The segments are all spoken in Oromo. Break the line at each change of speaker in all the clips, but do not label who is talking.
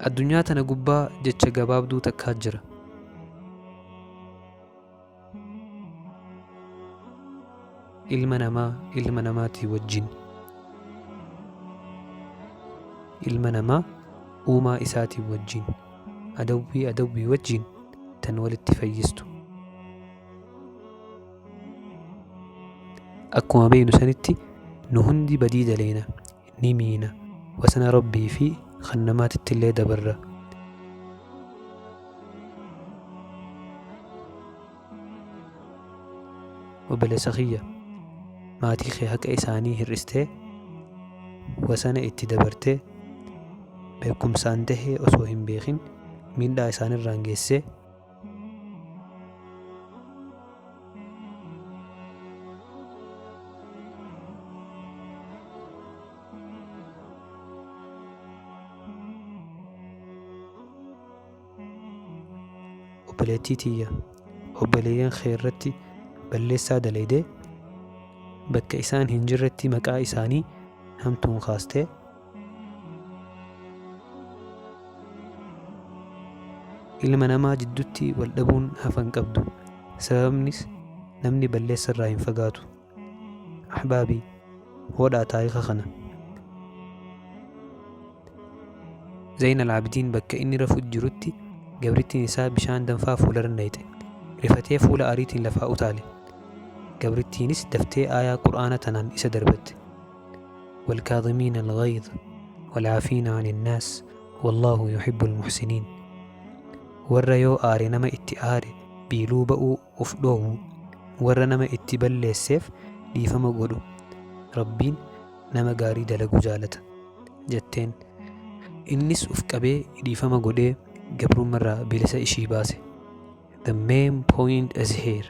addunyaa tana gubbaa jecha gabaabduu takkaa jira. ilma namaa ilma namaatii wajjin, ilma namaa uumaa isaatii wajjin, adawwii adawwii wajjin tan walitti fayyistu. akkuma beeynu sanitti nu hundi badii daleena, ni miina, wasana rabbii fi kan namaatitti illee dabarra. obboleessa kiyya, maatii kee haqa isaanii hir'istee wasana itti dabartee beekumsaan tahee osoo hin beekin miidhaa isaanirraan geessee obboleettii tiyya, obboleeyyan kee irratti balleessaa dalaydee bakka isaan hin jirretti maqaa isaanii hamtuun kaastee ilma namaa jidduutti wal dhabuun hafan qabdu. sababnis namni balleessa irraa hin fagaatu. ahbaabii, hodhaa taariika kana. Zaynal Abdiin bakka inni rafuutti jirutti gabrittiin isaa bishaan danfaa fuularra nayxe. rifatee fuula ariitiin lafaa utaale. gabrittiinis daftee aayaa qur'aana tanaan isa darbatte. والكاظمين الغيظ والعافين عن الناس والله يحب المحسنين. warra yoo aare nama itti aare biiluu ba'uu of dhoowwu, warra nama itti balleesseef dhiifama godhu, rabbiin nama gaarii dalagu jaalata jetteen. innis uf qabee dhiifama godhee gabrummarraa bilisa ishii baase. The main point is here.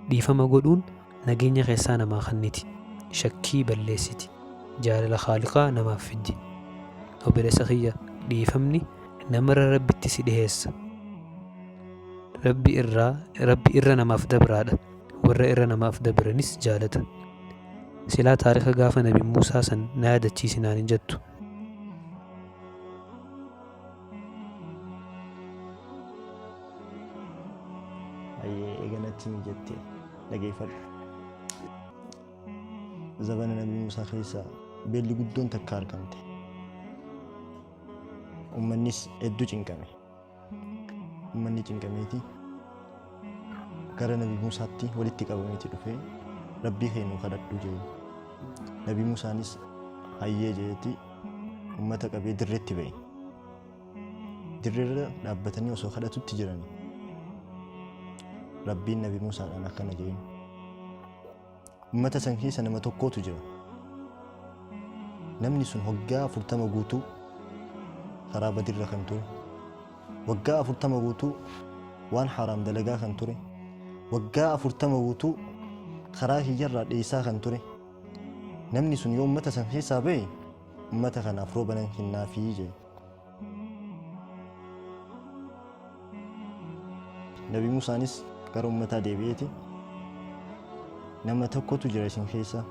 dhiifama godhuun nageenya keessaa namaa kenniti, shakkii balleessiti, jaalala khaaliqaa namaaf fiddi. obboleessa kiyya, dhiifamni namarra rabbitti si dhiheessa. rabbi irra namaaf dabraadha, warra irra namaaf dabranis jaalata. silaa taariika gaafa nabi Muusaa san na yaadachiisinaan hin jettu.
eeganatti jettee dhageeffadhu. zabana nabi Muusaa keessa beelli guddoon takka argamte. ummannis hedduu cinqame. ummanni cinqameeti gara nabi Muusaatti walitti qabameeti dhufee rabbii keenu kadhadhu jedhe. nabi Muusaanis hayyee jedheeti ummata qabee dirreetti ba'e. dirreerra dhaabbatanii osoo kadhatutti jirani rabbiin nabi Muusaadhaan akkana jedhe. ummata san keessa nama tokkootu jira. namni sun waggaa 40 guutuu karaa badirra kan ture, waggaa 40 guutuu waan haraam dalagaa kan ture, waggaa 40 guutuu karaa hiyyarraa dheessaa kan ture. namni sun yoo ummata san keessaa ba'e ummata kanaaf rooba nan kennaafii jedhe. nabi Muusaanis gara ummataa deebi'eeti nama tokkotu jira isin keessa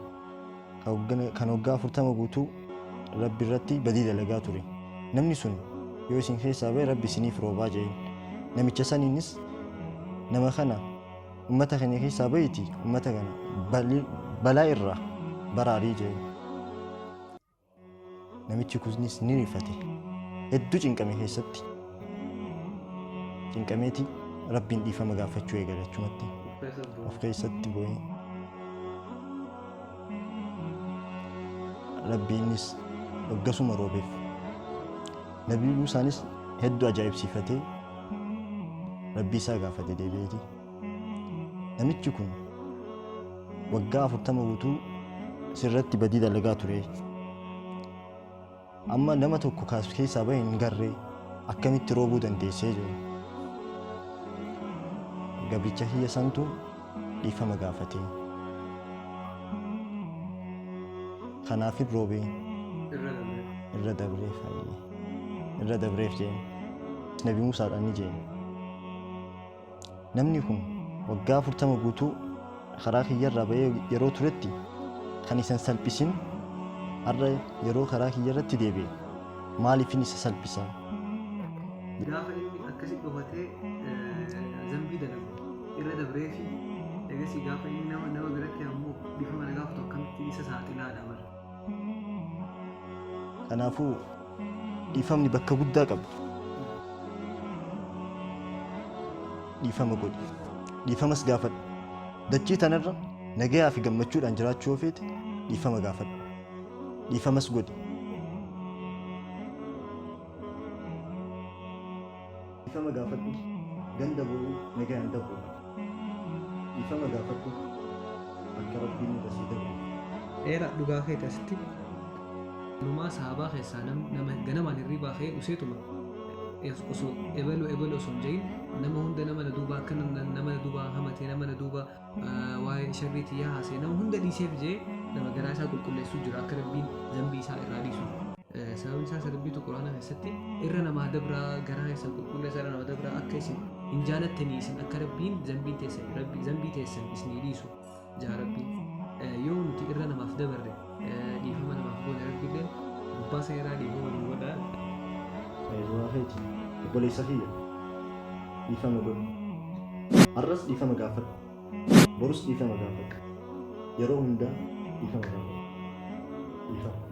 kan waggaa 40 guutuu rabbi irratti badii dalagaa ture. namni sun yoo isin keessaa ba'e rabbi isiniif roobaa jedhe. namicha saniinis nama kana ummata keenya keessaa ba'iti ummata kana balaa irraa baraarii jedhe. namichi kunis ni rifate. hedduu cinqame keessatti cinqameeti rabbiin dhiifama gaafachuu eegale achumatti of keessatti bo'e. rabbiinis dhoggasuma roobeef. nabi Muusaanis hedduu ajaa'ibsiifatee rabbii isaa gaafate deebi'eeti. namichi kun waggaa 40 guutuu sirratti badii dalagaa ture. amma nama tokko keessaa ba'e hin garree akkamitti roobuu dandeessee jedhe. gabricha hiyya santu dhiifama gaafate. kanaafin roobee irra dabreef jedhe. nabi Muusaadhaan ni jedhe. namni kun waggaa 40 guutuu karaa kiyyarraa ba'ee yeroo turetti kan isan salphisin har'a yeroo karaa kiyyarratti deebi'e maaliifin isa salphisa
gaafa inni akkasi dhufatee zambii dalagu irra dabree fi eegasii gaafa inni nama biratti ammoo bifa mana gaafatu akkamitti isa saaxilaadha mara.
Kanaafuu dhiifamni bakka guddaa qaba. Dhiifama godhi. Dhiifamas gaafadhu. Dachii tanarra nagayaa fi gammachuudhaan jiraachuu feete dhiifama gaafadhu. Dhiifamas godhi. Dhiifama gaafadhu. Ganda bo'uu nagayaan dabru. Dhiifama gaafadhu. Akka rabbiin irra si dabru.
Dheeraa dhugaa kee taasisti. Numaa sahabaa keessaa nama ganamaan hirribaa ka'ee dhuseetuma osoo ebaluu osoo hin jahin nama hunda nama na duubaa akka nama na duubaa hamatee nama na duubaa waa'ee sharriitii yaa haasee nama hunda dhiiseef jee nama garaa isaa qulqulleessuu jira akka rabbiin zambii isaa irraa dhiisu. Sababni isaa rabbiitu quraanaa keessatti irra namaa dabraa garaa isaa qulqulleessaa irra nama dabraa akka isin hin jaalattanii isin akka rabbiin zambii teessan isinii dhiisu jaa rabbiin. Yoo nuti irra namaaf dabarre dhiifama namaaf goone rabbiillee gubbaa seeraa dhiifama nu godhaa.
Waa feeti obboleessa kiyya dhiifama godhu. Har'as dhiifama gaafadhu. Borus dhiifama gaafadhu. Yeroo hundaa dhiifama gaafadhu. Dhiifama.